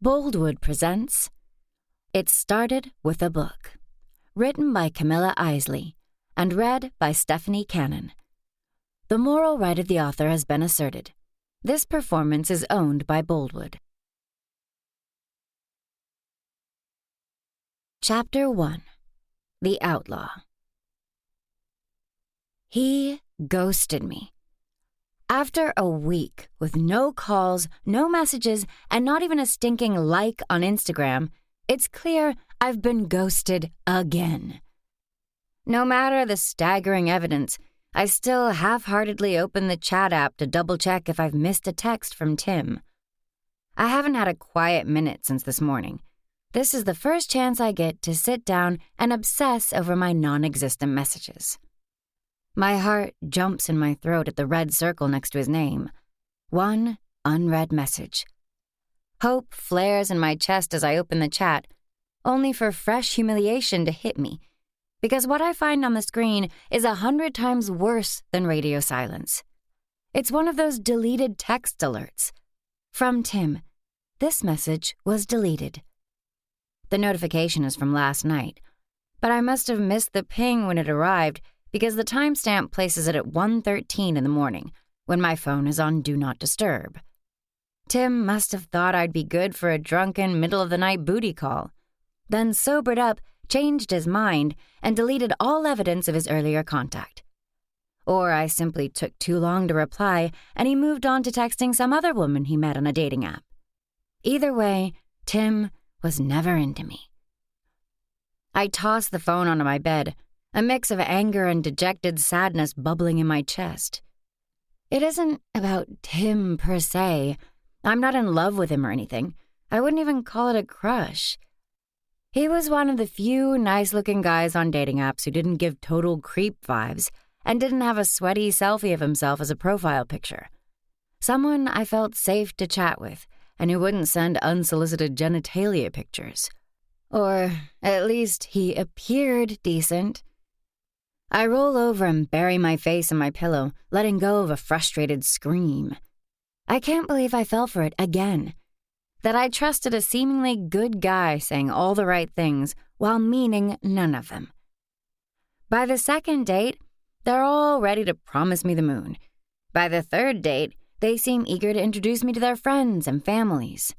Boldwood presents It Started with a Book, written by Camilla Isley and read by Stephanie Cannon. The moral right of the author has been asserted. This performance is owned by Boldwood. Chapter 1. The Outlaw. He ghosted me. After a week with no calls, no messages, and not even a stinking like on Instagram, it's clear I've been ghosted again. No matter the staggering evidence, I still half-heartedly open the chat app to double-check if I've missed a text from Tim. I haven't had a quiet minute since this morning. This is the first chance I get to sit down and obsess over my non-existent messages. My heart jumps in my throat at the red circle next to his name. One unread message. Hope flares in my chest as I open the chat, only for fresh humiliation to hit me, because what I find on the screen is 100 times worse than radio silence. It's one of those deleted text alerts. From Tim. This message was deleted. The notification is from last night, but I must have missed the ping when it arrived because the timestamp places it at 1:13 in the morning, when my phone is on Do Not Disturb. Tim must have thought I'd be good for a drunken, middle-of-the-night booty call, then sobered up, changed his mind, and deleted all evidence of his earlier contact. Or I simply took too long to reply, and he moved on to texting some other woman he met on a dating app. Either way, Tim was never into me. I tossed the phone onto my bed, a mix of anger and dejected sadness bubbling in my chest. It isn't about Tim per se. I'm not in love with him or anything. I wouldn't even call it a crush. He was one of the few nice-looking guys on dating apps who didn't give total creep vibes and didn't have a sweaty selfie of himself as a profile picture. Someone I felt safe to chat with and who wouldn't send unsolicited genitalia pictures. Or at least he appeared decent. I roll over and bury my face in my pillow, letting go of a frustrated scream. I can't believe I fell for it again. That I trusted a seemingly good guy saying all the right things while meaning none of them. By the second date, they're all ready to promise me the moon. By the third date, they seem eager to introduce me to their friends and families.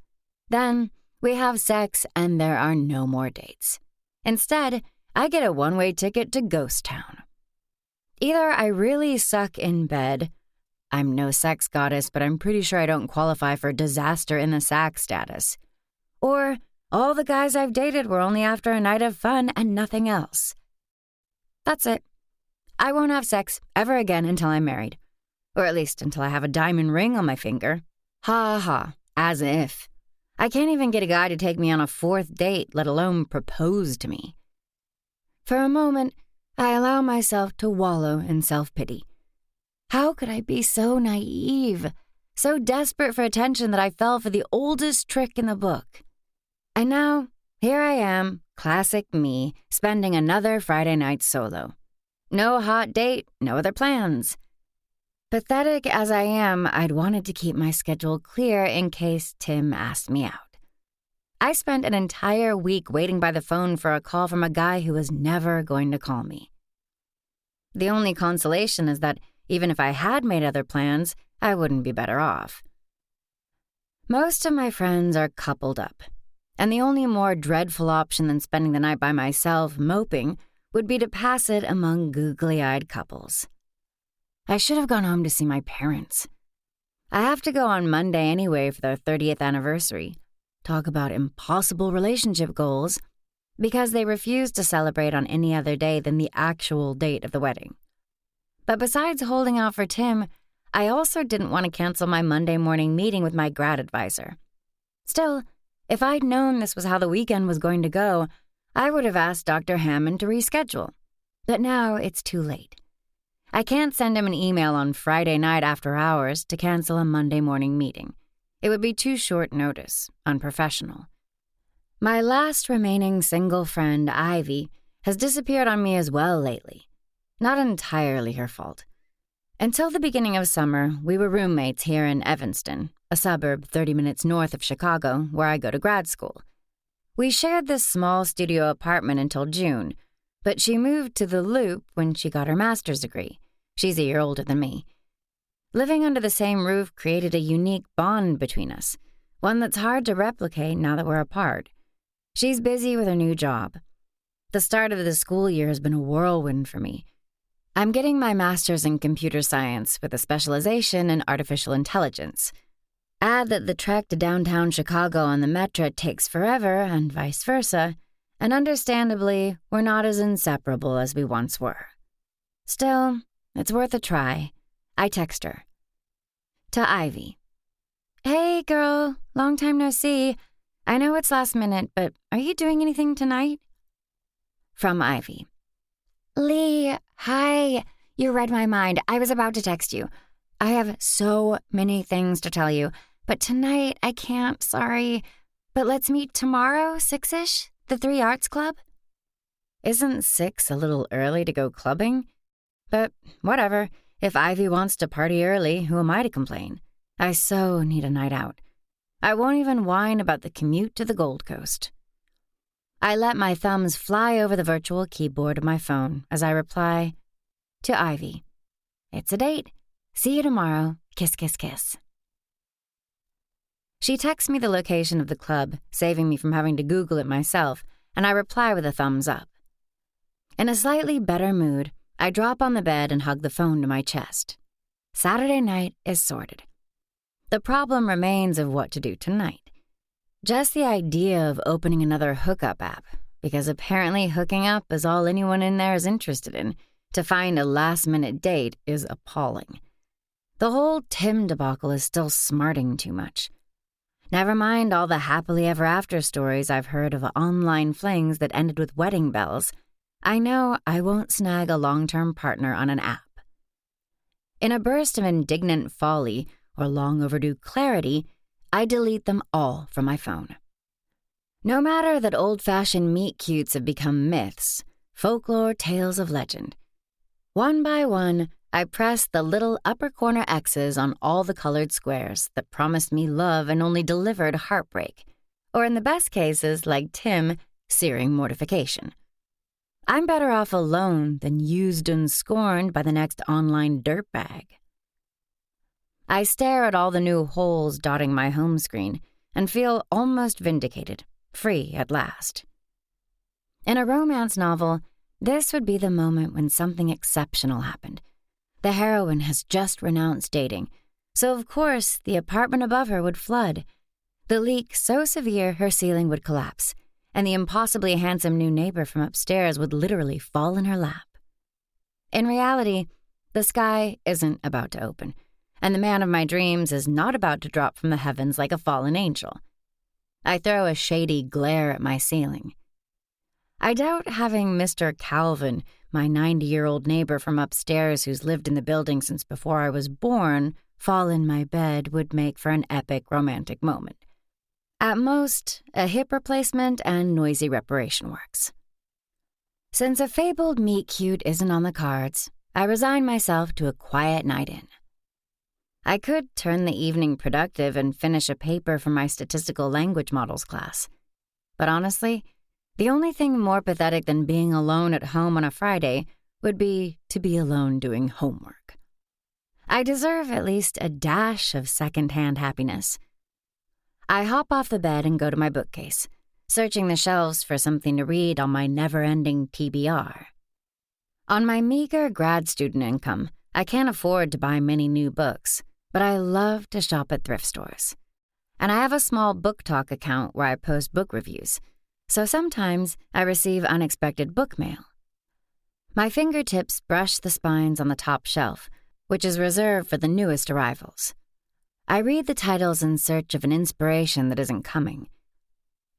Then we have sex and there are no more dates. Instead, I get a one-way ticket to Ghost Town. Either I really suck in bed. I'm no sex goddess, but I'm pretty sure I don't qualify for disaster in the sack status. Or all the guys I've dated were only after a night of fun and nothing else. That's it. I won't have sex ever again until I'm married. Or at least until I have a diamond ring on my finger. Ha ha, as if. I can't even get a guy to take me on a fourth date, let alone propose to me. For a moment, I allow myself to wallow in self-pity. How could I be so naive, so desperate for attention that I fell for the oldest trick in the book? And now, here I am, classic me, spending another Friday night solo. No hot date, no other plans. Pathetic as I am, I'd wanted to keep my schedule clear in case Tim asked me out. I spent an entire week waiting by the phone for a call from a guy who was never going to call me. The only consolation is that even if I had made other plans, I wouldn't be better off. Most of my friends are coupled up, and the only more dreadful option than spending the night by myself moping would be to pass it among googly-eyed couples. I should have gone home to see my parents. I have to go on Monday anyway for their 30th anniversary. Talk about impossible relationship goals, because they refuse to celebrate on any other day than the actual date of the wedding. But besides holding out for Tim, I also didn't want to cancel my Monday morning meeting with my grad advisor. Still, if I'd known this was how the weekend was going to go, I would have asked Dr. Hammond to reschedule. But now it's too late. I can't send him an email on Friday night after hours to cancel a Monday morning meeting. It would be too short notice, unprofessional. My last remaining single friend, Ivy, has disappeared on me as well lately. Not entirely her fault. Until the beginning of summer, we were roommates here in Evanston, a suburb 30 minutes north of Chicago, where I go to grad school. We shared this small studio apartment until June, but she moved to the Loop when she got her master's degree. She's a year older than me. Living under the same roof created a unique bond between us, one that's hard to replicate now that we're apart. She's busy with her new job. The start of the school year has been a whirlwind for me. I'm getting my master's in computer science with a specialization in artificial intelligence. Add that the trek to downtown Chicago on the Metro takes forever and vice versa, and understandably, we're not as inseparable as we once were. Still, it's worth a try. I text her. To Ivy. Hey, girl. Long time no see. I know it's last minute, but are you doing anything tonight? From Ivy. Leigh, hi. You read my mind. I was about to text you. I have so many things to tell you, but tonight I can't, sorry. But let's meet tomorrow, 6-ish, the 3 Arts Club? Isn't 6 a little early to go clubbing? But whatever. If Ivy wants to party early, who am I to complain? I so need a night out. I won't even whine about the commute to the Gold Coast. I let my thumbs fly over the virtual keyboard of my phone as I reply, to Ivy. It's a date. See you tomorrow. Kiss, kiss, kiss. She texts me the location of the club, saving me from having to Google it myself, and I reply with a thumbs up. In a slightly better mood, I drop on the bed and hug the phone to my chest. Saturday night is sorted. The problem remains of what to do tonight. Just the idea of opening another hookup app, because apparently hooking up is all anyone in there is interested in, to find a last-minute date is appalling. The whole Tim debacle is still smarting too much. Never mind all the happily ever after stories I've heard of online flings that ended with wedding bells. I know I won't snag a long-term partner on an app. In a burst of indignant folly or long overdue clarity, I delete them all from my phone. No matter that old-fashioned meet-cutes have become myths, folklore tales of legend. One by one, I press the little upper corner X's on all the colored squares that promised me love and only delivered heartbreak, or in the best cases, like Tim, searing mortification. I'm better off alone than used and scorned by the next online dirtbag. I stare at all the new holes dotting my home screen and feel almost vindicated, free at last. In a romance novel, this would be the moment when something exceptional happened. The heroine has just renounced dating, so of course the apartment above her would flood. The leak so severe her ceiling would collapse, and the impossibly handsome new neighbor from upstairs would literally fall in her lap. In reality, the sky isn't about to open, and the man of my dreams is not about to drop from the heavens like a fallen angel. I throw a shady glare at my ceiling. I doubt having Mr. Calvin, my 90-year-old neighbor from upstairs who's lived in the building since before I was born, fall in my bed would make for an epic romantic moment. At most, a hip replacement and noisy reparation works. Since a fabled meet-cute isn't on the cards, I resign myself to a quiet night in. I could turn the evening productive and finish a paper for my statistical language models class. But honestly, the only thing more pathetic than being alone at home on a Friday would be to be alone doing homework. I deserve at least a dash of second-hand happiness. I hop off the bed and go to my bookcase, searching the shelves for something to read on my never-ending TBR. On my meager grad student income, I can't afford to buy many new books, but I love to shop at thrift stores. And I have a small book talk account where I post book reviews, so sometimes I receive unexpected book mail. My fingertips brush the spines on the top shelf, which is reserved for the newest arrivals. I read the titles in search of an inspiration that isn't coming.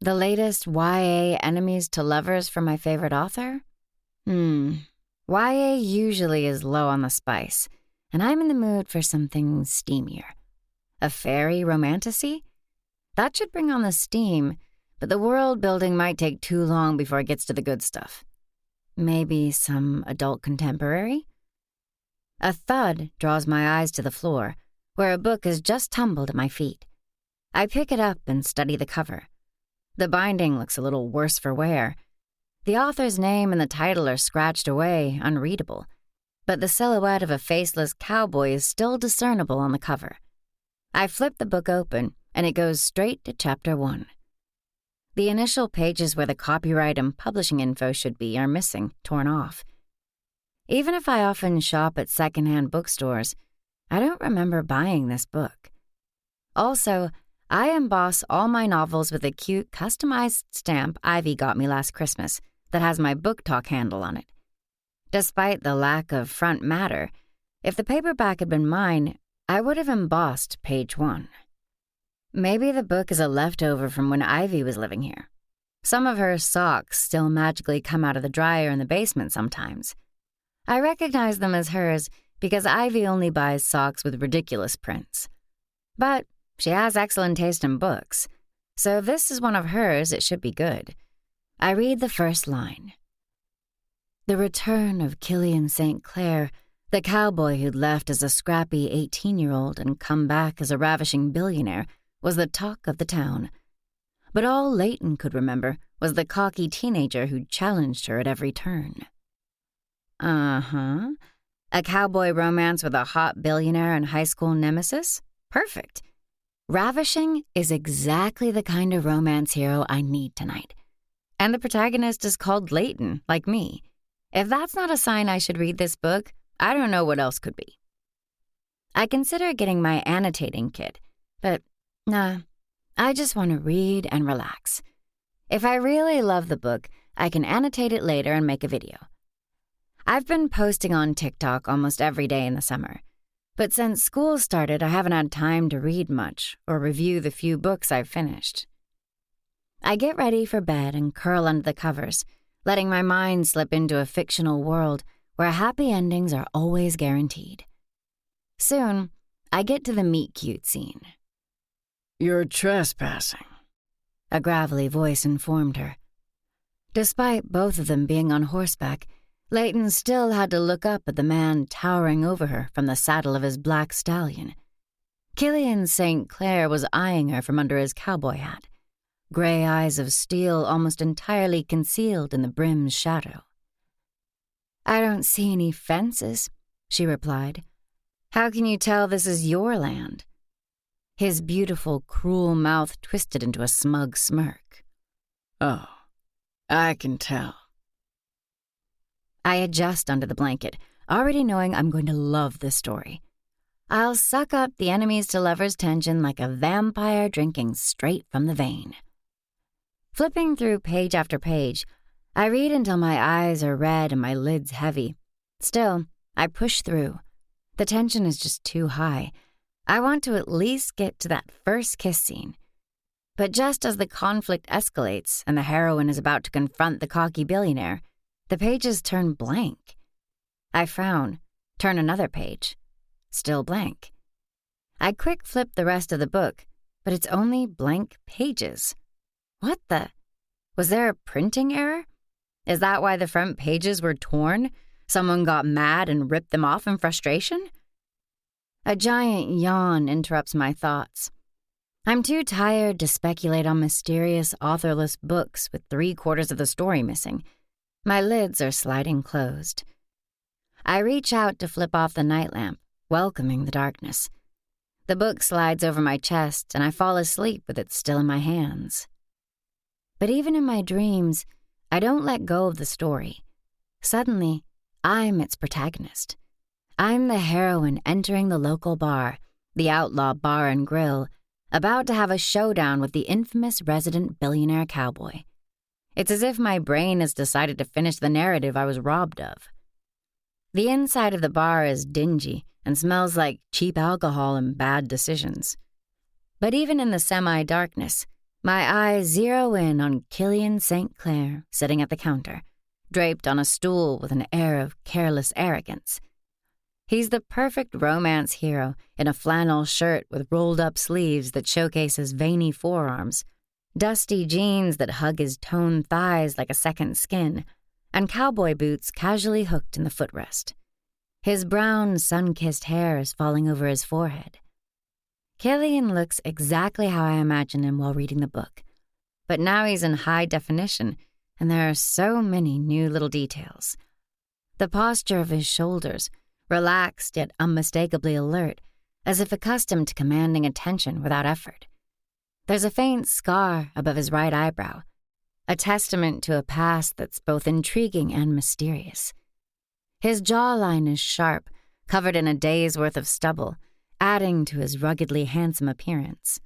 The latest YA enemies to lovers from my favorite author? YA usually is low on the spice, and I'm in the mood for something steamier. A fairy romantasy? That should bring on the steam, but the world building might take too long before it gets to the good stuff. Maybe some adult contemporary? A thud draws my eyes to the floor, where a book has just tumbled at my feet. I pick it up and study the cover. The binding looks a little worse for wear. The author's name and the title are scratched away, unreadable, but the silhouette of a faceless cowboy is still discernible on the cover. I flip the book open, and it goes straight to Chapter 1. The initial pages where the copyright and publishing info should be are missing, torn off. Even if I often shop at secondhand bookstores, I don't remember buying this book. Also, I emboss all my novels with a cute, customized stamp Ivy got me last Christmas that has my book talk handle on it. Despite the lack of front matter, if the paperback had been mine, I would have embossed page 1. Maybe the book is a leftover from when Ivy was living here. Some of her socks still magically come out of the dryer in the basement sometimes. I recognize them as hers because Ivy only buys socks with ridiculous prints. But she has excellent taste in books, so if this is one of hers, it should be good. I read the first line. The return of Killian St Clair, the cowboy who'd left as a scrappy 18-year-old and come back as a ravishing billionaire, was the talk of the town. But all Leighton could remember was the cocky teenager who challenged her at every turn. Uh-huh. A cowboy romance with a hot billionaire and high school nemesis? Perfect. Ravishing is exactly the kind of romance hero I need tonight. And the protagonist is called Leighton, like me. If that's not a sign I should read this book, I don't know what else could be. I consider getting my annotating kit, but nah, I just want to read and relax. If I really love the book, I can annotate it later and make a video. I've been posting on TikTok almost every day in the summer, but since school started, I haven't had time to read much or review the few books I've finished. I get ready for bed and curl under the covers, letting my mind slip into a fictional world where happy endings are always guaranteed. Soon, I get to the meet-cute scene. "You're trespassing," a gravelly voice informed her. Despite both of them being on horseback, Leighton still had to look up at the man towering over her from the saddle of his black stallion. Killian St Clair was eyeing her from under his cowboy hat, gray eyes of steel almost entirely concealed in the brim's shadow. "I don't see any fences," she replied. "How can you tell this is your land?" His beautiful, cruel mouth twisted into a smug smirk. "Oh, I can tell." I adjust under the blanket, already knowing I'm going to love this story. I'll suck up the enemies to lovers tension like a vampire drinking straight from the vein. Flipping through page after page, I read until my eyes are red and my lids heavy. Still, I push through. The tension is just too high. I want to at least get to that first kiss scene. But just as the conflict escalates and the heroine is about to confront the cocky billionaire, the pages turn blank. I frown, turn another page. Still blank. I quick flip the rest of the book, but it's only blank pages. What the? Was there a printing error? Is that why the front pages were torn? Someone got mad and ripped them off in frustration? A giant yawn interrupts my thoughts. I'm too tired to speculate on mysterious, authorless books with 3/4 of the story missing. My lids are sliding closed. I reach out to flip off the nightlamp, welcoming the darkness. The book slides over my chest, and I fall asleep with it still in my hands. But even in my dreams, I don't let go of the story. Suddenly, I'm its protagonist. I'm the heroine entering the local bar, the outlaw bar and grill, about to have a showdown with the infamous resident billionaire cowboy. It's as if my brain has decided to finish the narrative I was robbed of. The inside of the bar is dingy and smells like cheap alcohol and bad decisions. But even in the semi-darkness, my eyes zero in on Killian St Clair sitting at the counter, draped on a stool with an air of careless arrogance. He's the perfect romance hero in a flannel shirt with rolled-up sleeves that showcase his veiny forearms, dusty jeans that hug his toned thighs like a second skin, and cowboy boots casually hooked in the footrest. His brown, sun-kissed hair is falling over his forehead. Killian looks exactly how I imagined him while reading the book. But now he's in high definition, and there are so many new little details. The posture of his shoulders, relaxed yet unmistakably alert, as if accustomed to commanding attention without effort. There's a faint scar above his right eyebrow, a testament to a past that's both intriguing and mysterious. His jawline is sharp, covered in a day's worth of stubble, adding to his ruggedly handsome appearance.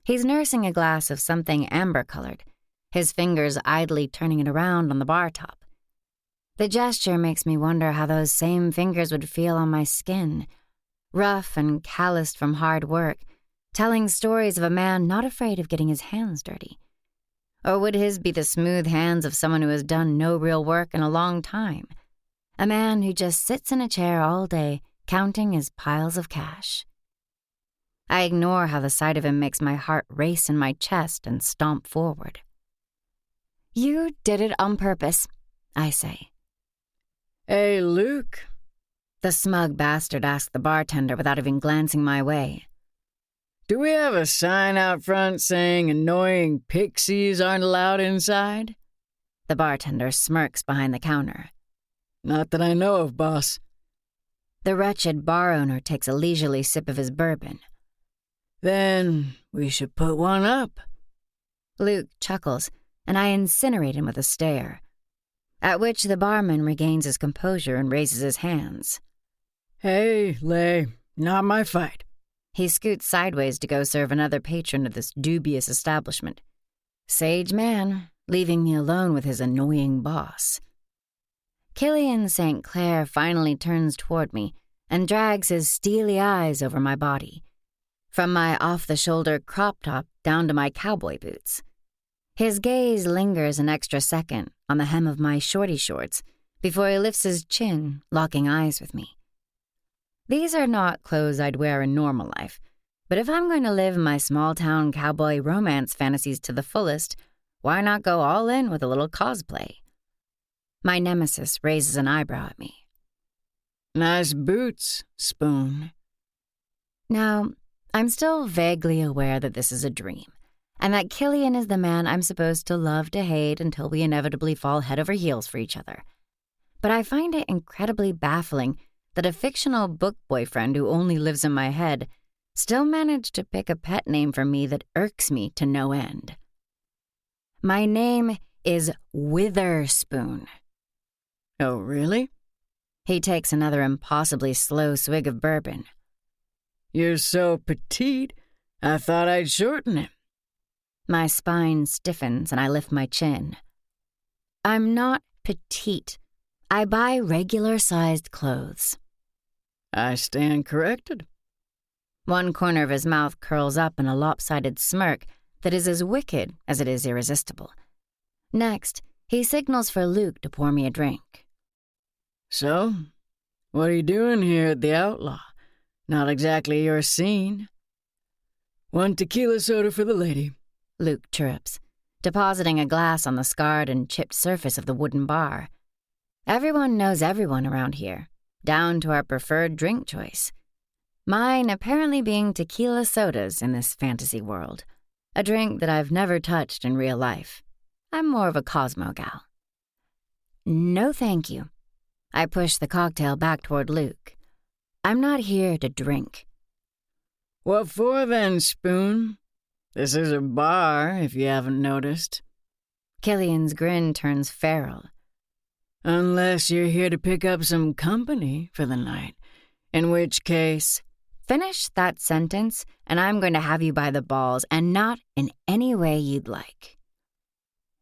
He's nursing a glass of something amber-colored, his fingers idly turning it around on the bar top. The gesture makes me wonder how those same fingers would feel on my skin, rough and calloused from hard work, telling stories of a man not afraid of getting his hands dirty. Or would his be the smooth hands of someone who has done no real work in a long time, a man who just sits in a chair all day counting his piles of cash? I ignore how the sight of him makes my heart race in my chest and stomp forward. "You did it on purpose," I say. "Hey, Luke," the smug bastard asked the bartender without even glancing my way. "Do we have a sign out front saying annoying pixies aren't allowed inside?" The bartender smirks behind the counter. "Not that I know of, boss." The wretched bar owner takes a leisurely sip of his bourbon. "Then we should put one up." Luke chuckles, and I incinerate him with a stare, at which the barman regains his composure and raises his hands. "Hey, Leigh, not my fight." He scoots sideways to go serve another patron of this dubious establishment. Sage man, leaving me alone with his annoying boss. Killian St Clair finally turns toward me and drags his steely eyes over my body, from my off-the-shoulder crop top down to my cowboy boots. His gaze lingers an extra second on the hem of my shorty-shorts before he lifts his chin, locking eyes with me. These are not clothes I'd wear in normal life, but if I'm going to live my small-town cowboy romance fantasies to the fullest, why not go all in with a little cosplay? My nemesis raises an eyebrow at me. "Nice boots, Spoon." Now, I'm still vaguely aware that this is a dream, and that Killian is the man I'm supposed to love to hate until we inevitably fall head over heels for each other. But I find it incredibly baffling that a fictional book boyfriend who only lives in my head still managed to pick a pet name for me that irks me to no end. My name is Witherspoon. "Oh, really?" He takes another impossibly slow swig of bourbon. "You're so petite, I thought I'd shorten it." My spine stiffens and I lift my chin. I'm not petite. I buy regular-sized clothes. "I stand corrected." One corner of his mouth curls up in a lopsided smirk that is as wicked as it is irresistible. Next, he signals for Luke to pour me a drink. "So, what are you doing here at the Outlaw? Not exactly your scene." "One tequila soda for the lady," Luke chirrups, depositing a glass on the scarred and chipped surface of the wooden bar. Everyone knows everyone around here, down to our preferred drink choice. Mine apparently being tequila sodas in this fantasy world, a drink that I've never touched in real life. I'm more of a Cosmo gal. No, thank you. I push the cocktail back toward Luke. I'm not here to drink. "What for then, Spoon? This is a bar, if you haven't noticed." Killian's grin turns feral. "Unless you're here to pick up some company for the night, in which case—" Finish that sentence, and I'm going to have you by the balls, and not in any way you'd like.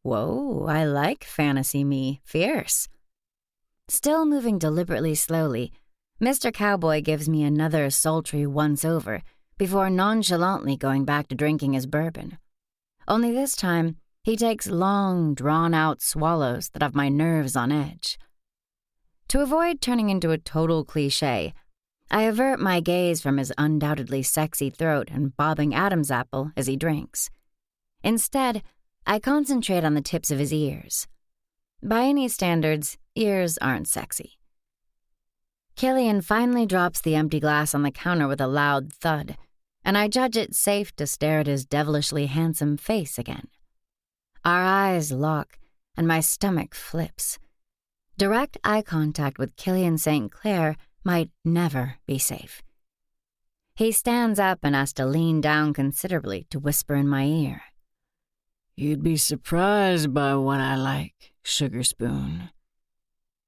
Whoa, I like fantasy me. Fierce. Still moving deliberately slowly, Mr. Cowboy gives me another sultry once-over before nonchalantly going back to drinking his bourbon. Only this time, he takes long, drawn-out swallows that have my nerves on edge. To avoid turning into a total cliché, I avert my gaze from his undoubtedly sexy throat and bobbing Adam's apple as he drinks. Instead, I concentrate on the tips of his ears. By any standards, ears aren't sexy. Killian finally drops the empty glass on the counter with a loud thud, and I judge it safe to stare at his devilishly handsome face again. Our eyes lock, and my stomach flips. Direct eye contact with Killian St Clair might never be safe. He stands up and has to lean down considerably to whisper in my ear. You'd be surprised by what I like, Sugar Spoon.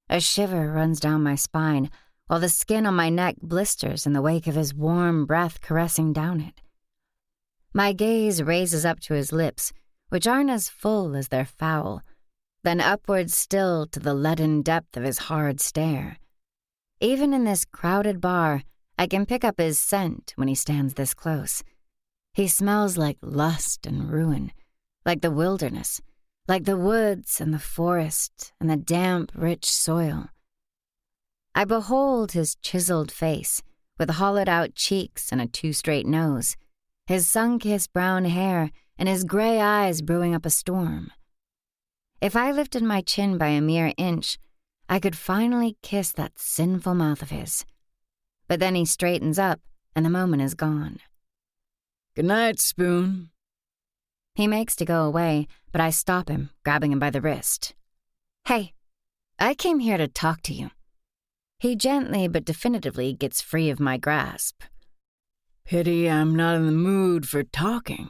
A shiver runs down my spine, while the skin on my neck blisters in the wake of his warm breath caressing down it. My gaze raises up to his lips, which aren't as full as they're foul, then upwards still to the leaden depth of his hard stare. Even in this crowded bar, I can pick up his scent when he stands this close. He smells like lust and ruin, like the wilderness, like the woods and the forest and the damp, rich soil. I behold his chiseled face, with hollowed-out cheeks and a too-straight nose, his sun-kissed brown hair and his gray eyes brewing up a storm. If I lifted my chin by a mere inch, I could finally kiss that sinful mouth of his. But then he straightens up, and the moment is gone. Good night, Spoon. He makes to go away, but I stop him, grabbing him by the wrist. Hey, I came here to talk to you. He gently but definitively gets free of my grasp. Pity I'm not in the mood for talking.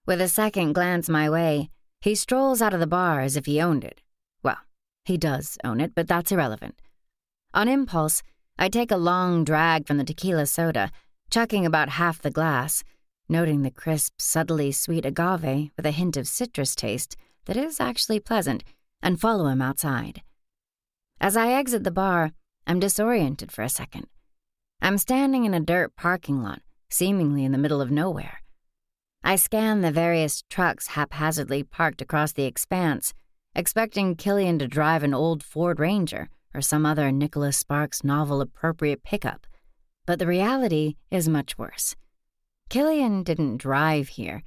With a second glance my way, he strolls out of the bar as if he owned it. Well, he does own it, but that's irrelevant. On impulse, I take a long drag from the tequila soda, chucking about half the glass, noting the crisp, subtly sweet agave with a hint of citrus taste that is actually pleasant, and follow him outside. As I exit the bar, I'm disoriented for a second. I'm standing in a dirt parking lot, seemingly in the middle of nowhere. I scan the various trucks haphazardly parked across the expanse, expecting Killian to drive an old Ford Ranger or some other Nicholas Sparks novel-appropriate pickup. But the reality is much worse. Killian didn't drive here.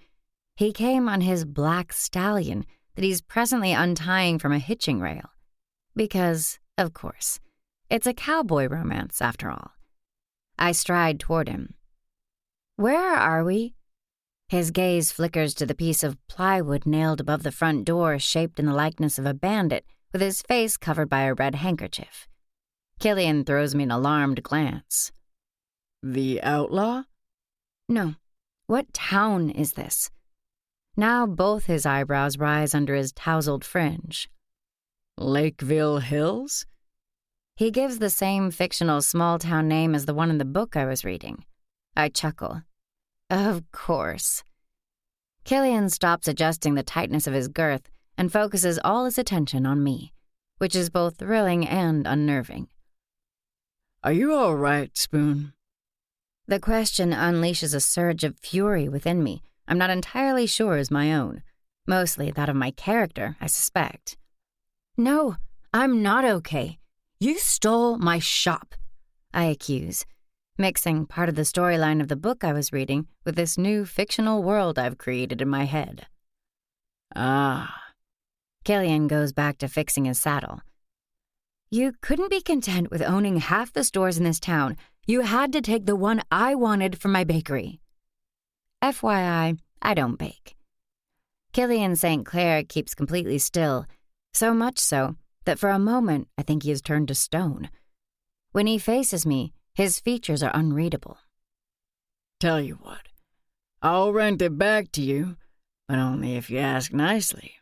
He came on his black stallion that he's presently untying from a hitching rail. Because, of course, it's a cowboy romance after all. I stride toward him. Where are we? His gaze flickers to the piece of plywood nailed above the front door shaped in the likeness of a bandit with his face covered by a red handkerchief. Killian throws me an alarmed glance. The outlaw? No. What town is this? Now both his eyebrows rise under his tousled fringe. Lakeville Hills? He gives the same fictional small-town name as the one in the book I was reading. I chuckle. Of course. Killian stops adjusting the tightness of his girth and focuses all his attention on me, which is both thrilling and unnerving. Are you all right, Spoon? The question unleashes a surge of fury within me I'm not entirely sure is my own. Mostly that of my character, I suspect. No, I'm not okay. You stole my shop, I accuse, mixing part of the storyline of the book I was reading with this new fictional world I've created in my head. Ah. Killian goes back to fixing his saddle. You couldn't be content with owning half the stores in this town. You had to take the one I wanted from my bakery. FYI, I don't bake. Killian St Clair keeps completely still, so much so that for a moment I think he has turned to stone. When he faces me, his features are unreadable. Tell you what, I'll rent it back to you, but only if you ask nicely.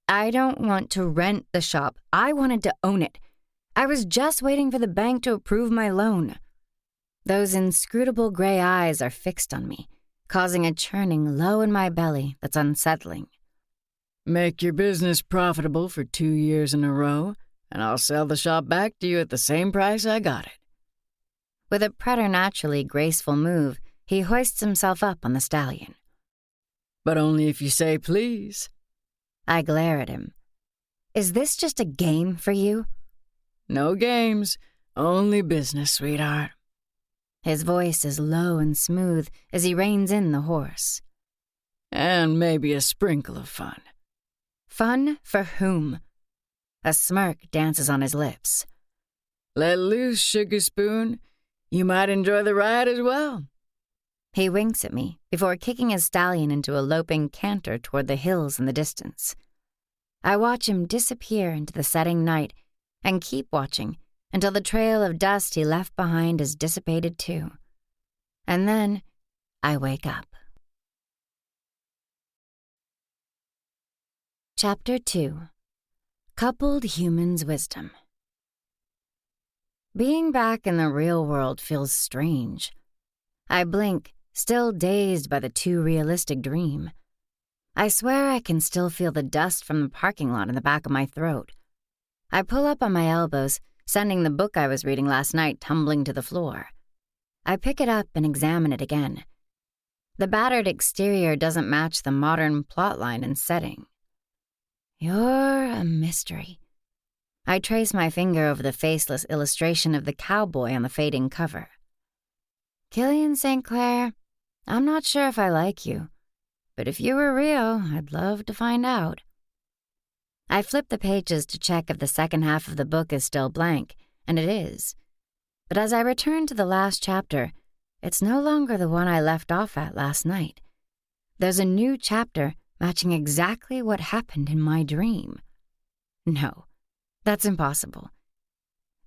I don't want to rent the shop. I wanted to own it. I was just waiting for the bank to approve my loan. Those inscrutable gray eyes are fixed on me, causing a churning low in my belly that's unsettling. Make your business profitable for 2 years in a row, and I'll sell the shop back to you at the same price I got it. With a preternaturally graceful move, he hoists himself up on the stallion. But only if you say please. I glare at him. Is this just a game for you? No games, only business, sweetheart. His voice is low and smooth as he reins in the horse. And maybe a sprinkle of fun. Fun for whom? A smirk dances on his lips. Let loose, Sugar Spoon. You might enjoy the ride as well. He winks at me before kicking his stallion into a loping canter toward the hills in the distance. I watch him disappear into the setting night and keep watching until the trail of dust he left behind is dissipated too. And then I wake up. Chapter 2. Coupled Humans' Wisdom. Being back in the real world feels strange. I blink, still dazed by the too realistic dream. I swear I can still feel the dust from the parking lot in the back of my throat. I pull up on my elbows, sending the book I was reading last night tumbling to the floor. I pick it up and examine it again. The battered exterior doesn't match the modern plotline and setting. You're a mystery. I trace my finger over the faceless illustration of the cowboy on the fading cover. Killian St Clair, I'm not sure if I like you, but if you were real, I'd love to find out. I flip the pages to check if the second half of the book is still blank, and it is. But as I return to the last chapter, it's no longer the one I left off at last night. There's a new chapter matching exactly what happened in my dream. No, that's impossible.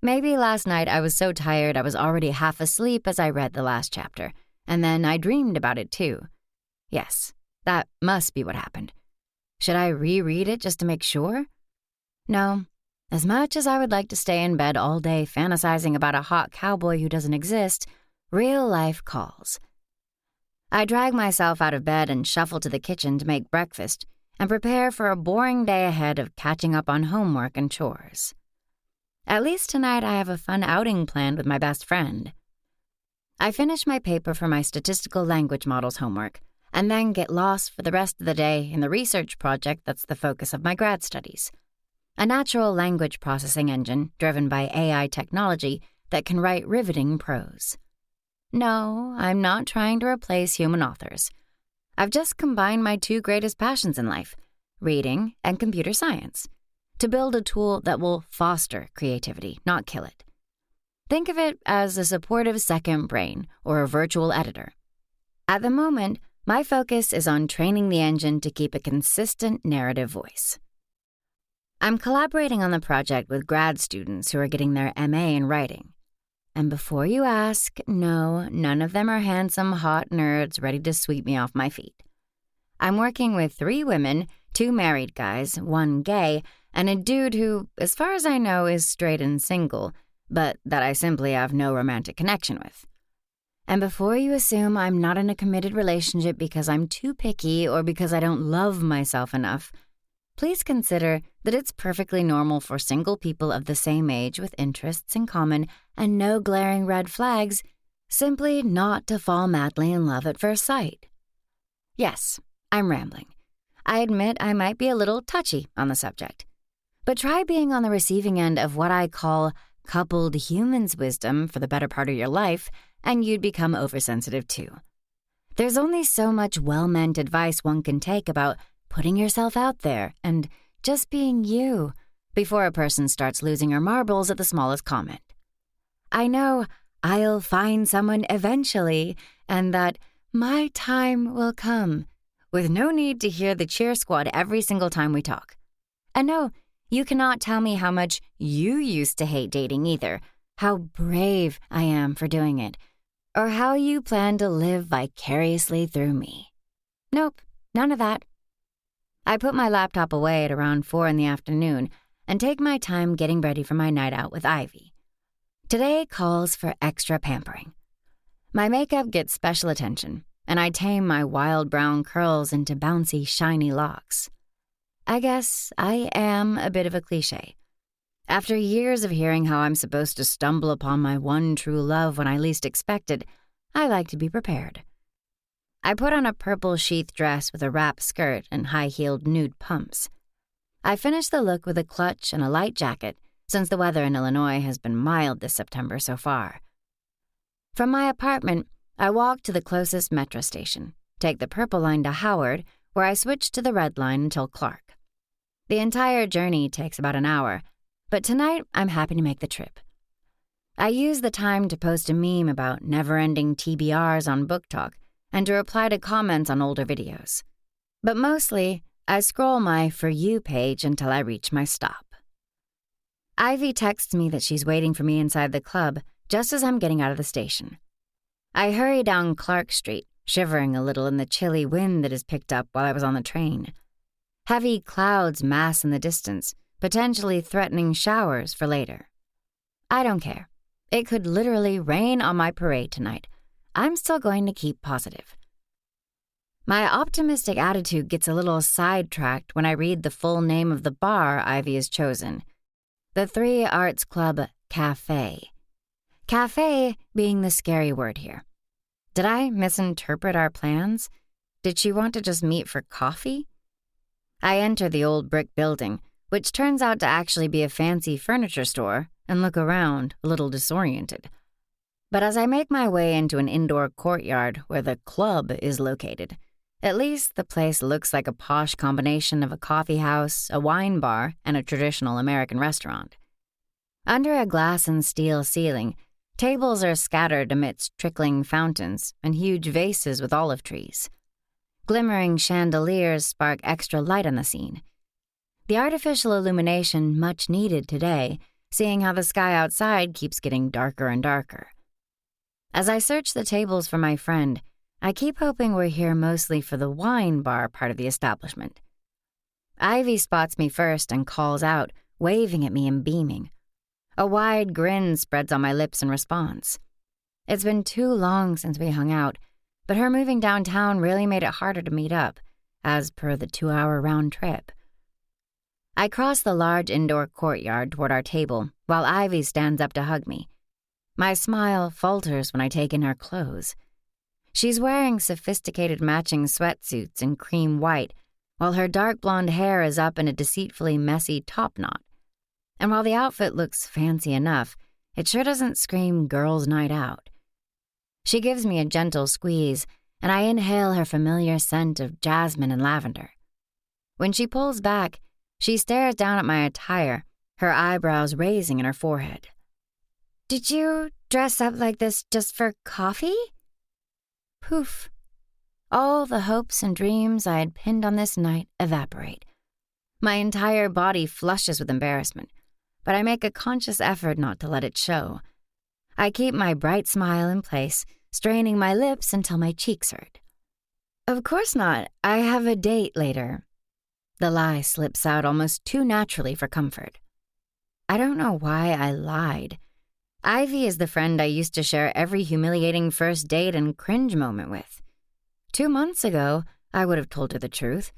Maybe last night I was so tired I was already half asleep as I read the last chapter, and then I dreamed about it too. Yes, that must be what happened. Should I reread it just to make sure? No. As much as I would like to stay in bed all day fantasizing about a hot cowboy who doesn't exist, real life calls. I drag myself out of bed and shuffle to the kitchen to make breakfast and prepare for a boring day ahead of catching up on homework and chores. At least tonight I have a fun outing planned with my best friend. I finish my paper for my statistical language models homework and then get lost for the rest of the day in the research project that's the focus of my grad studies. A natural language processing engine driven by AI technology that can write riveting prose. No, I'm not trying to replace human authors. I've just combined my two greatest passions in life, reading and computer science, to build a tool that will foster creativity, not kill it. Think of it as a supportive second brain or a virtual editor. At the moment, my focus is on training the engine to keep a consistent narrative voice. I'm collaborating on the project with grad students who are getting their MA in writing. And before you ask, no, none of them are handsome, hot nerds ready to sweep me off my feet. I'm working with 3 women, 2 married guys, 1 gay, and a dude who, as far as I know, is straight and single, but that I simply have no romantic connection with. And before you assume I'm not in a committed relationship because I'm too picky or because I don't love myself enough, please consider that it's perfectly normal for single people of the same age with interests in common and no glaring red flags simply not to fall madly in love at first sight. Yes, I'm rambling. I admit I might be a little touchy on the subject. But try being on the receiving end of what I call coupled humans' wisdom for the better part of your life, and you'd become oversensitive too. There's only so much well-meant advice one can take about putting yourself out there and just being you before a person starts losing her marbles at the smallest comment. I know I'll find someone eventually and that my time will come with no need to hear the cheer squad every single time we talk. And no, you cannot tell me how much you used to hate dating either, how brave I am for doing it, or how you plan to live vicariously through me. Nope, none of that. I put my laptop away at around 4 in the afternoon and take my time getting ready for my night out with Ivy. Today calls for extra pampering. My makeup gets special attention, and I tame my wild brown curls into bouncy, shiny locks. I guess I am a bit of a cliché. After years of hearing how I'm supposed to stumble upon my one true love when I least expect it, I like to be prepared. I put on a purple sheath dress with a wrap skirt and high-heeled nude pumps. I finished the look with a clutch and a light jacket, since the weather in Illinois has been mild this September so far. From my apartment, I walk to the closest metro station, take the purple line to Howard, where I switch to the red line until Clark. The entire journey takes about an hour, but tonight I'm happy to make the trip. I use the time to post a meme about never-ending TBRs on Book Talk, and to reply to comments on older videos. But mostly, I scroll my For You page until I reach my stop. Ivy texts me that she's waiting for me inside the club just as I'm getting out of the station. I hurry down Clark Street, shivering a little in the chilly wind that has picked up while I was on the train. Heavy clouds mass in the distance, potentially threatening showers for later. I don't care. It could literally rain on my parade tonight. I'm still going to keep positive. My optimistic attitude gets a little sidetracked when I read the full name of the bar Ivy has chosen. The Three Arts Club Cafe. Cafe being the scary word here. Did I misinterpret our plans? Did she want to just meet for coffee? I enter the old brick building, which turns out to actually be a fancy furniture store, and look around, a little disoriented. But as I make my way into an indoor courtyard where the club is located, at least the place looks like a posh combination of a coffee house, a wine bar, and a traditional American restaurant. Under a glass and steel ceiling, tables are scattered amidst trickling fountains and huge vases with olive trees. Glimmering chandeliers spark extra light on the scene. The artificial illumination much needed today, seeing how the sky outside keeps getting darker and darker. As I search the tables for my friend, I keep hoping we're here mostly for the wine bar part of the establishment. Ivy spots me first and calls out, waving at me and beaming. A wide grin spreads on my lips in response. It's been too long since we hung out, but her moving downtown really made it harder to meet up, as per the 2-hour round trip. I cross the large indoor courtyard toward our table while Ivy stands up to hug me. My smile falters when I take in her clothes. She's wearing sophisticated matching sweatsuits in cream white, while her dark blonde hair is up in a deceitfully messy top knot. And while the outfit looks fancy enough, it sure doesn't scream girls' night out. She gives me a gentle squeeze, and I inhale her familiar scent of jasmine and lavender. When she pulls back, she stares down at my attire, her eyebrows raising in her forehead. "Did you dress up like this just for coffee?" Poof. All the hopes and dreams I had pinned on this night evaporate. My entire body flushes with embarrassment, but I make a conscious effort not to let it show. I keep my bright smile in place, straining my lips until my cheeks hurt. "Of course not. I have a date later." The lie slips out almost too naturally for comfort. I don't know why I lied. Ivy is the friend I used to share every humiliating first date and cringe moment with. 2 months ago, I would have told her the truth.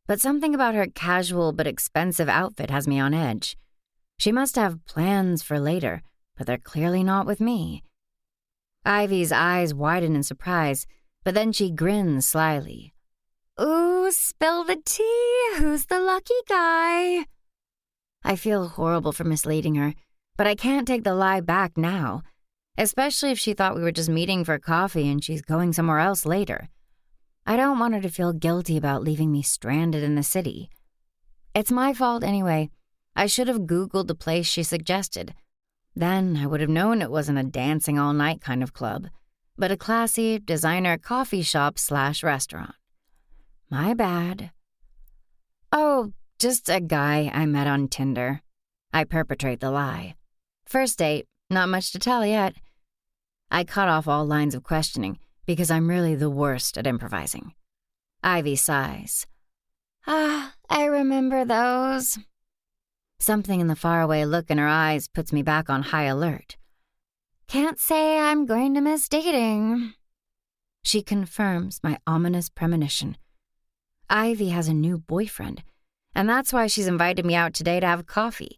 But something about her casual but expensive outfit has me on edge. She must have plans for later, but they're clearly not with me. Ivy's eyes widen in surprise, but then she grins slyly. "Ooh, spill the tea. Who's the lucky guy?" I feel horrible for misleading her, but I can't take the lie back now, especially if she thought we were just meeting for coffee and she's going somewhere else later. I don't want her to feel guilty about leaving me stranded in the city. It's my fault anyway. I should have Googled the place she suggested. Then I would have known it wasn't a dancing all night kind of club, but a classy designer coffee shop/restaurant. My bad. "Oh, just a guy I met on Tinder." I perpetrate the lie. "First date, not much to tell yet." I cut off all lines of questioning because I'm really the worst at improvising. Ivy sighs. "I remember those." Something in the faraway look in her eyes puts me back on high alert. "Can't say I'm going to miss dating." She confirms my ominous premonition. Ivy has a new boyfriend, and that's why she's invited me out today to have coffee,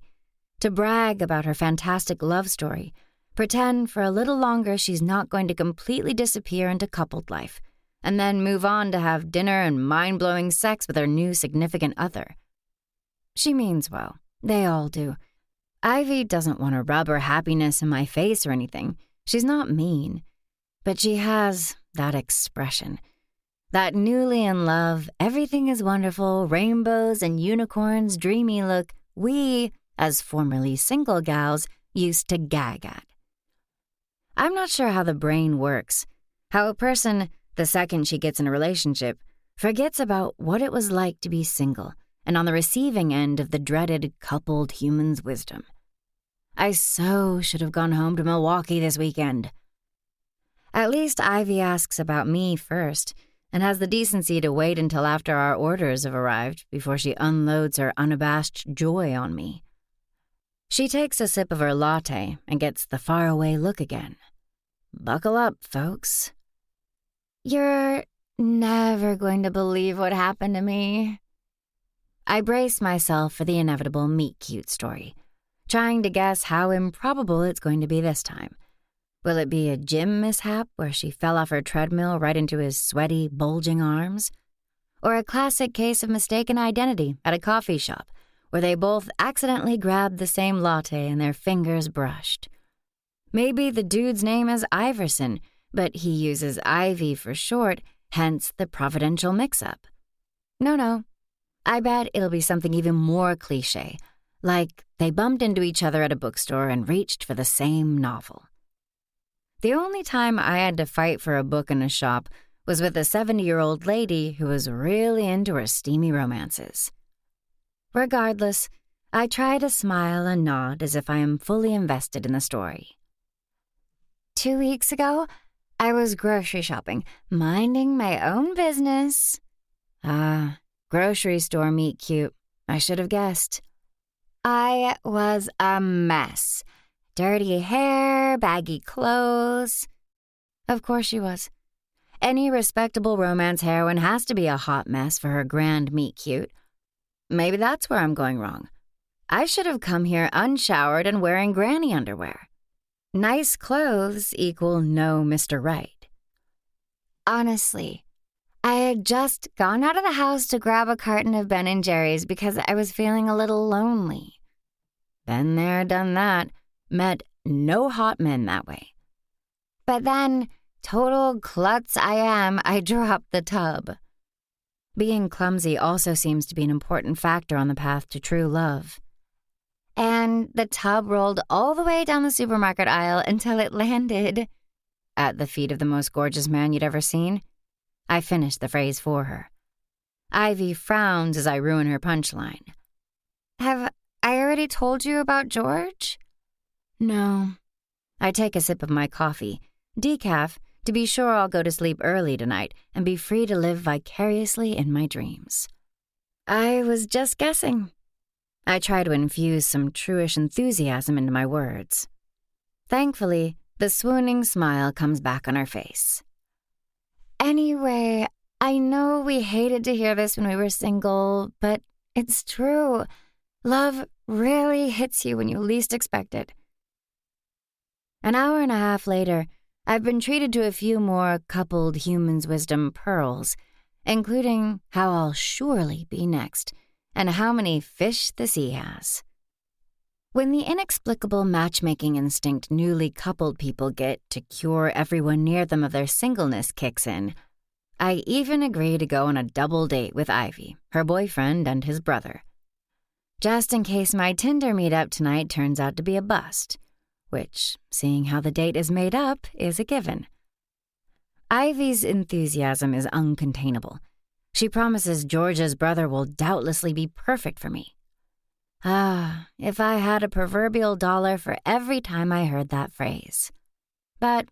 to brag about her fantastic love story, pretend for a little longer she's not going to completely disappear into coupled life, and then move on to have dinner and mind-blowing sex with her new significant other. She means well. They all do. Ivy doesn't want to rub her happiness in my face or anything. She's not mean. But she has that expression. That newly in love, everything is wonderful, rainbows and unicorns dreamy look we, as formerly single gals, used to gag at. I'm not sure how the brain works, how a person The second she gets in a relationship, forgets about what it was like to be single and on the receiving end of the dreaded coupled human's wisdom. I so should have gone home to Milwaukee this weekend. At least Ivy asks about me first and has the decency to wait until after our orders have arrived before she unloads her unabashed joy on me. She takes a sip of her latte and gets the faraway look again. Buckle up, folks. You're never going to believe what happened to me. I brace myself for the inevitable meet-cute story, trying to guess how improbable it's going to be this time. Will it be a gym mishap where she fell off her treadmill right into his sweaty, bulging arms? Or a classic case of mistaken identity at a coffee shop where they both accidentally grabbed the same latte and their fingers brushed? Maybe the dude's name is Iverson, but he uses Ivy for short, hence the providential mix-up. No. I bet it'll be something even more cliché, like they bumped into each other at a bookstore and reached for the same novel. The only time I had to fight for a book in a shop was with a 70-year-old lady who was really into her steamy romances. Regardless, I try to smile and nod as if I am fully invested in the story. 2 weeks ago, I was grocery shopping, minding my own business. Grocery store meet cute. I should have guessed. I was a mess. Dirty hair, baggy clothes. Of course she was. Any respectable romance heroine has to be a hot mess for her grand meet cute. Maybe that's where I'm going wrong. I should have come here unshowered and wearing granny underwear. Nice clothes equal no Mr. Right. Honestly, I had just gone out of the house to grab a carton of Ben & Jerry's because I was feeling a little lonely. Been there, done that. Met no hot men that way. But then, total klutz I am, I dropped the tub. Being clumsy also seems to be an important factor on the path to true love. And the tub rolled all the way down the supermarket aisle until it landed at the feet of the most gorgeous man you'd ever seen. I finished the phrase for her. Ivy frowns as I ruin her punchline. Have I already told you about George? No. I take a sip of my coffee, decaf, to be sure I'll go to sleep early tonight and be free to live vicariously in my dreams. I was just guessing. I try to infuse some truish enthusiasm into my words. Thankfully, the swooning smile comes back on her face. Anyway, I know we hated to hear this when we were single, but it's true. Love really hits you when you least expect it. An hour and a half later, I've been treated to a few more coupled humans' wisdom pearls, including how I'll surely be next and how many fish the sea has. When the inexplicable matchmaking instinct newly coupled people get to cure everyone near them of their singleness kicks in, I even agree to go on a double date with Ivy, her boyfriend, and his brother. Just in case my Tinder meetup tonight turns out to be a bust, which, seeing how the date is made up, is a given. Ivy's enthusiasm is uncontainable. She promises George's brother will doubtlessly be perfect for me. If I had a proverbial dollar for every time I heard that phrase. But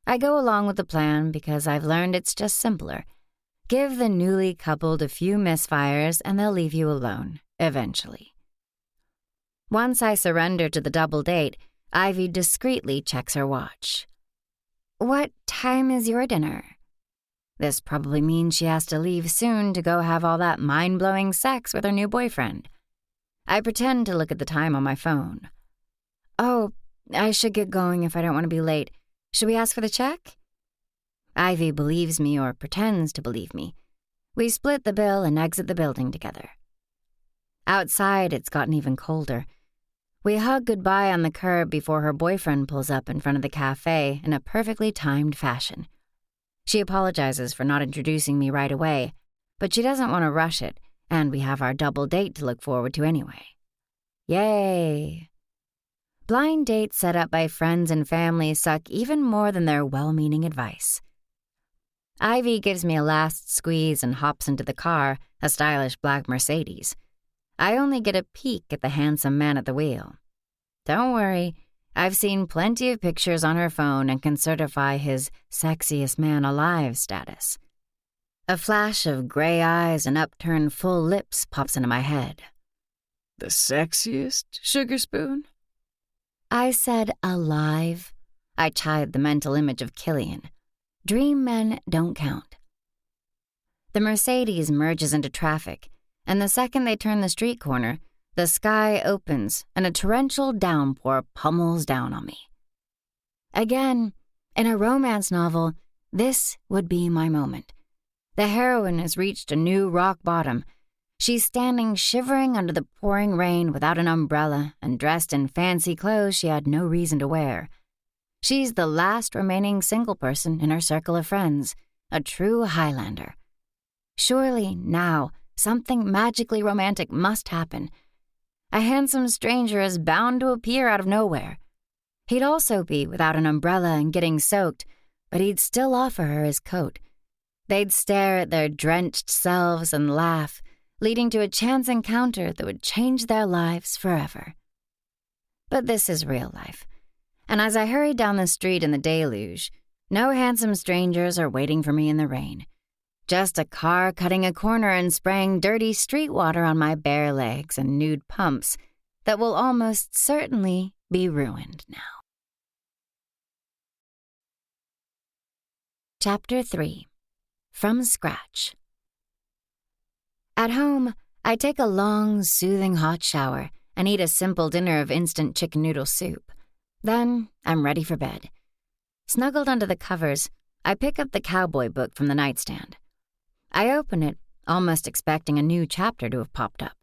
I go along with the plan because I've learned it's just simpler. Give the newly coupled a few misfires and they'll leave you alone, eventually. Once I surrender to the double date, Ivy discreetly checks her watch. What time is your dinner? This probably means she has to leave soon to go have all that mind-blowing sex with her new boyfriend. I pretend to look at the time on my phone. Oh, I should get going if I don't want to be late. Should we ask for the check? Ivy believes me or pretends to believe me. We split the bill and exit the building together. Outside, it's gotten even colder. We hug goodbye on the curb before her boyfriend pulls up in front of the cafe in a perfectly timed fashion. She apologizes for not introducing me right away, but she doesn't want to rush it, and we have our double date to look forward to anyway. Yay! Blind dates set up by friends and family suck even more than their well-meaning advice. Ivy gives me a last squeeze and hops into the car, a stylish black Mercedes. I only get a peek at the handsome man at the wheel. Don't worry, I've seen plenty of pictures on her phone and can certify his sexiest man alive status. A flash of gray eyes and upturned full lips pops into my head. The sexiest, Sugar Spoon? I said alive. I chided the mental image of Killian. Dream men don't count. The Mercedes merges into traffic, and the second they turn the street corner, the sky opens and a torrential downpour pummels down on me. Again, in a romance novel, this would be my moment. The heroine has reached a new rock bottom. She's standing shivering under the pouring rain without an umbrella and dressed in fancy clothes she had no reason to wear. She's the last remaining single person in her circle of friends, a true Highlander. Surely now something magically romantic must happen. A handsome stranger is bound to appear out of nowhere. He'd also be without an umbrella and getting soaked, but he'd still offer her his coat. They'd stare at their drenched selves and laugh, leading to a chance encounter that would change their lives forever. But this is real life, and as I hurry down the street in the deluge, no handsome strangers are waiting for me in the rain. Just a car cutting a corner and spraying dirty street water on my bare legs and nude pumps that will almost certainly be ruined now. Chapter 3. From Scratch. At home, I take a long, soothing hot shower and eat a simple dinner of instant chicken noodle soup. Then I'm ready for bed. Snuggled under the covers, I pick up the cowboy book from the nightstand. I open it, almost expecting a new chapter to have popped up,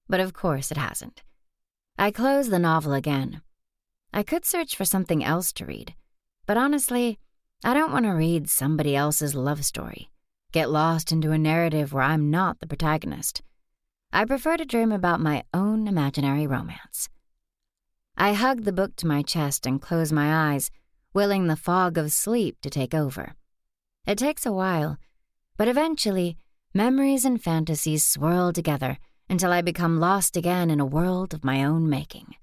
but of course it hasn't. I close the novel again. I could search for something else to read, but honestly, I don't want to read somebody else's love story, get lost into a narrative where I'm not the protagonist. I prefer to dream about my own imaginary romance. I hug the book to my chest and close my eyes, willing the fog of sleep to take over. It takes a while, but eventually, memories and fantasies swirl together until I become lost again in a world of my own making.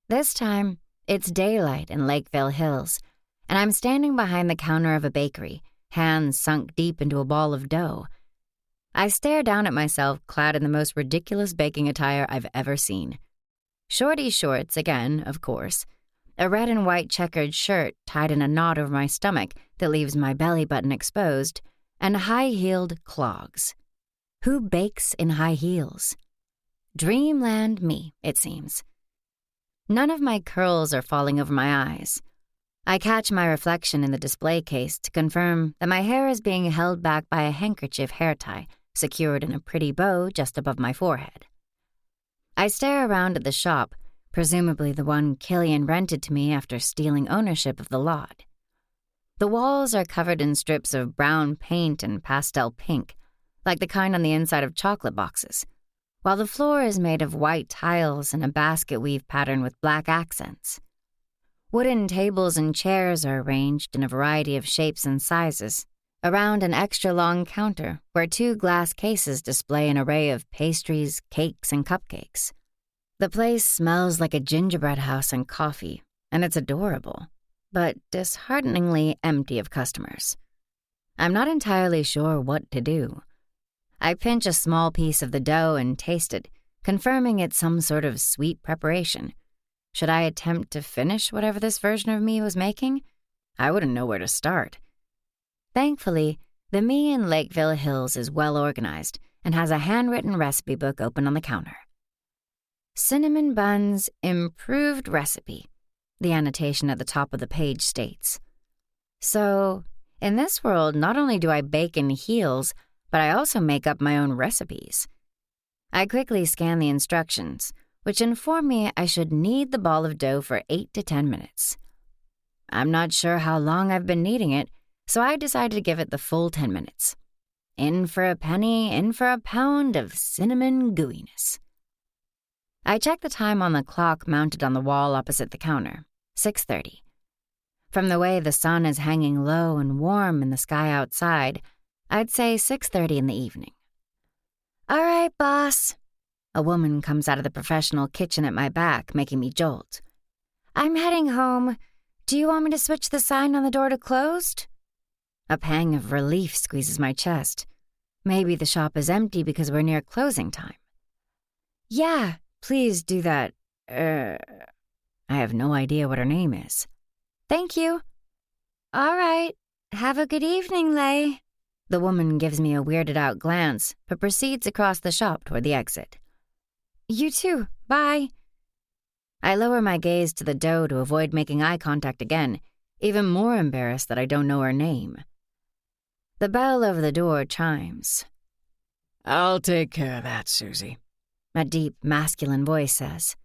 This time, it's daylight in Lakeville Hills, and I'm standing behind the counter of a bakery, hands sunk deep into a ball of dough. I stare down at myself clad in the most ridiculous baking attire I've ever seen. Shorty-shorts again, of course, a red and white checkered shirt tied in a knot over my stomach that leaves my belly button exposed, and high-heeled clogs. Who bakes in high heels? Dreamland me, it seems. None of my curls are falling over my eyes. I catch my reflection in the display case to confirm that my hair is being held back by a handkerchief hair tie secured in a pretty bow just above my forehead. I stare around at the shop, presumably the one Killian rented to me after stealing ownership of the lot. The walls are covered in strips of brown paint and pastel pink, like the kind on the inside of chocolate boxes, while the floor is made of white tiles and a basket weave pattern with black accents. Wooden tables and chairs are arranged in a variety of shapes and sizes around an extra-long counter where two glass cases display an array of pastries, cakes, and cupcakes. The place smells like a gingerbread house and coffee, and it's adorable, but dishearteningly empty of customers. I'm not entirely sure what to do. I pinch a small piece of the dough and taste it, confirming it's some sort of sweet preparation. Should I attempt to finish whatever this version of me was making? I wouldn't know where to start. Thankfully, the me in Lakeville Hills is well organized and has a handwritten recipe book open on the counter. Cinnamon buns, improved recipe, the annotation at the top of the page states. So, in this world, not only do I bake in heels, but I also make up my own recipes. I quickly scan the instructions, which inform me I should knead the ball of dough for 8 to 10 minutes. I'm not sure how long I've been kneading it, so I decided to give it the full 10 minutes. In for a penny, in for a pound of cinnamon gooiness. I check the time on the clock mounted on the wall opposite the counter, 6:30. From the way the sun is hanging low and warm in the sky outside, I'd say 6:30 in the evening. "All right, boss." A woman comes out of the professional kitchen at my back, making me jolt. "I'm heading home. Do you want me to switch the sign on the door to closed?" A pang of relief squeezes my chest. Maybe the shop is empty because we're near closing time. "Yeah, please do that. I have no idea what her name is." "Thank you." "All right. Have a good evening, Leigh." The woman gives me a weirded out glance, but proceeds across the shop toward the exit. "You too. Bye." I lower my gaze to the dough to avoid making eye contact again, even more embarrassed that I don't know her name. The bell over the door chimes. "I'll take care of that, Susie," a deep, masculine voice says.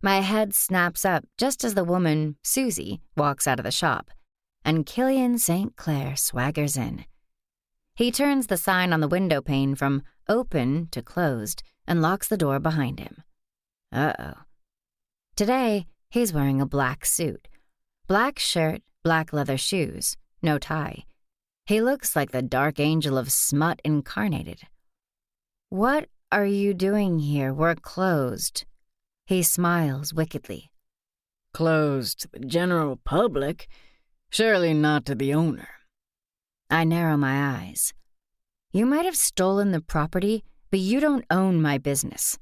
My head snaps up just as the woman, Susie, walks out of the shop, and Killian St Clair swaggers in. He turns the sign on the window pane from open to closed and locks the door behind him. Uh-oh. Today, he's wearing a black suit. Black shirt, black leather shoes, no tie. He looks like the dark angel of smut incarnated. "What are you doing here? We're closed." He smiles wickedly. "Closed to the general public, surely not to the owner." I narrow my eyes. "You might have stolen the property, but you don't own my business.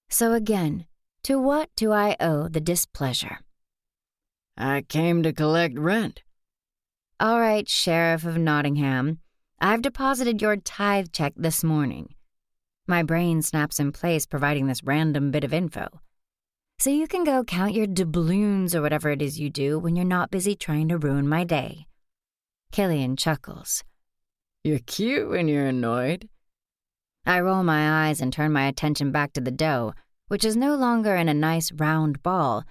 So again, to what do I owe the displeasure?" "I came to collect rent." "All right, Sheriff of Nottingham. I've deposited your tithe check this morning." My brain snaps in place providing this random bit of info. "So you can go count your doubloons or whatever it is you do when you're not busy trying to ruin my day." Killian chuckles. "You're cute when you're annoyed." I roll my eyes and turn my attention back to the dough, which is no longer in a nice round ball,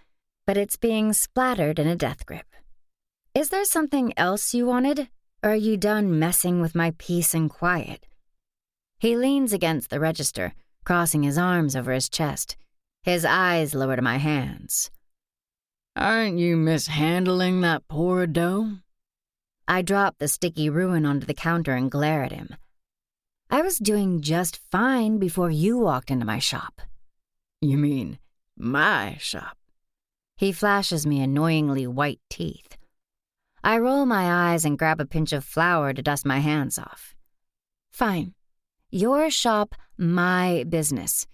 but it's being splattered in a death grip. "Is there something else you wanted, or are you done messing with my peace and quiet?" He leans against the register, crossing his arms over his chest, his eyes lower to my hands. "Aren't you mishandling that poor dough?" I drop the sticky ruin onto the counter and glare at him. "I was doing just fine before you walked into my shop." "You mean my shop?" He flashes me annoyingly white teeth. I roll my eyes and grab a pinch of flour to dust my hands off. "Fine. Your shop, my business.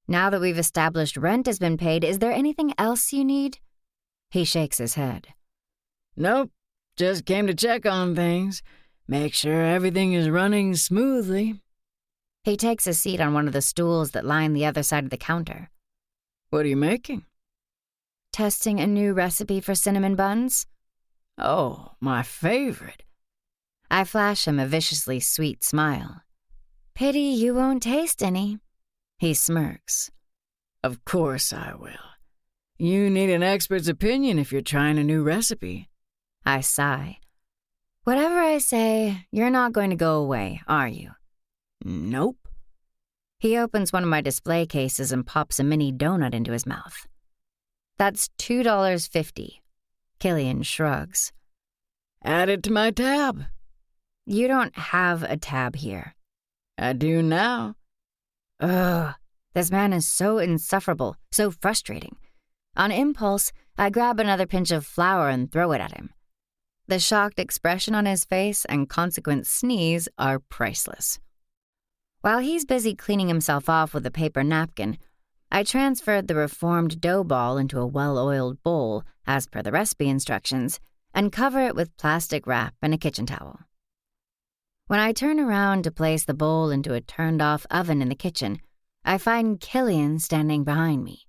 Now that we've established rent has been paid, is there anything else you need?" He shakes his head. "Nope. Just came to check on things. Make sure everything is running smoothly." He takes a seat on one of the stools that line the other side of the counter. "What are you making?" "Testing a new recipe for cinnamon buns." "Oh, my favorite." I flash him a viciously sweet smile. "Pity you won't taste any." He smirks. "Of course I will. You need an expert's opinion if you're trying a new recipe." I sigh. "Whatever I say, you're not going to go away, are you?" "Nope." He opens one of my display cases and pops a mini donut into his mouth. "That's $2.50. Killian shrugs. "Add it to my tab." "You don't have a tab here." "I do now." Ugh, this man is so insufferable, so frustrating. On impulse, I grab another pinch of flour and throw it at him. The shocked expression on his face and consequent sneeze are priceless. While he's busy cleaning himself off with a paper napkin, I transferred the reformed dough ball into a well-oiled bowl, as per the recipe instructions, and cover it with plastic wrap and a kitchen towel. When I turn around to place the bowl into a turned-off oven in the kitchen, I find Killian standing behind me.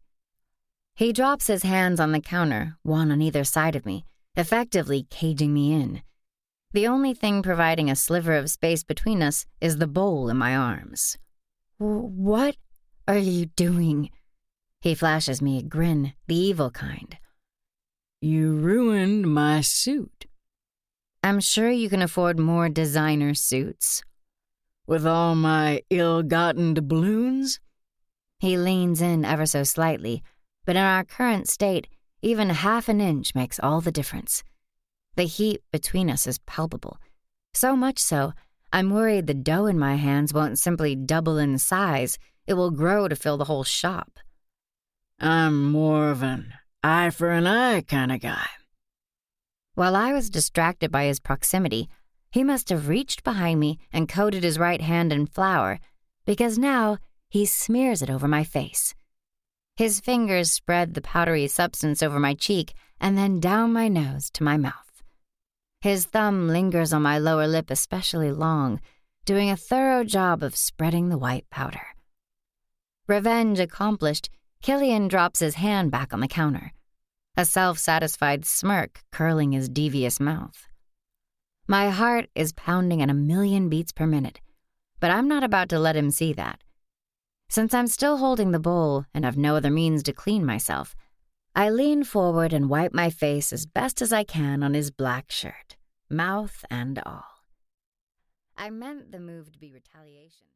He drops his hands on the counter, one on either side of me, effectively caging me in. The only thing providing a sliver of space between us is the bowl in my arms. "What are you doing?" He flashes me a grin, the evil kind. "You ruined my suit." "I'm sure you can afford more designer suits." "With all my ill-gotten doubloons?" He leans in ever so slightly, but in our current state, even half an inch makes all the difference. The heat between us is palpable. So much so, I'm worried the dough in my hands won't simply double in size. It will grow to fill the whole shop. I'm more of an eye for an eye kind of guy. While I was distracted by his proximity, he must have reached behind me and coated his right hand in flour, because now he smears it over my face. His fingers spread the powdery substance over my cheek and then down my nose to my mouth. His thumb lingers on my lower lip especially long, doing a thorough job of spreading the white powder. Revenge accomplished, Killian drops his hand back on the counter, a self-satisfied smirk curling his devious mouth. My heart is pounding at 1,000,000 beats per minute, but I'm not about to let him see that. Since I'm still holding the bowl and have no other means to clean myself, I lean forward and wipe my face as best as I can on his black shirt, mouth and all. I meant the move to be retaliation.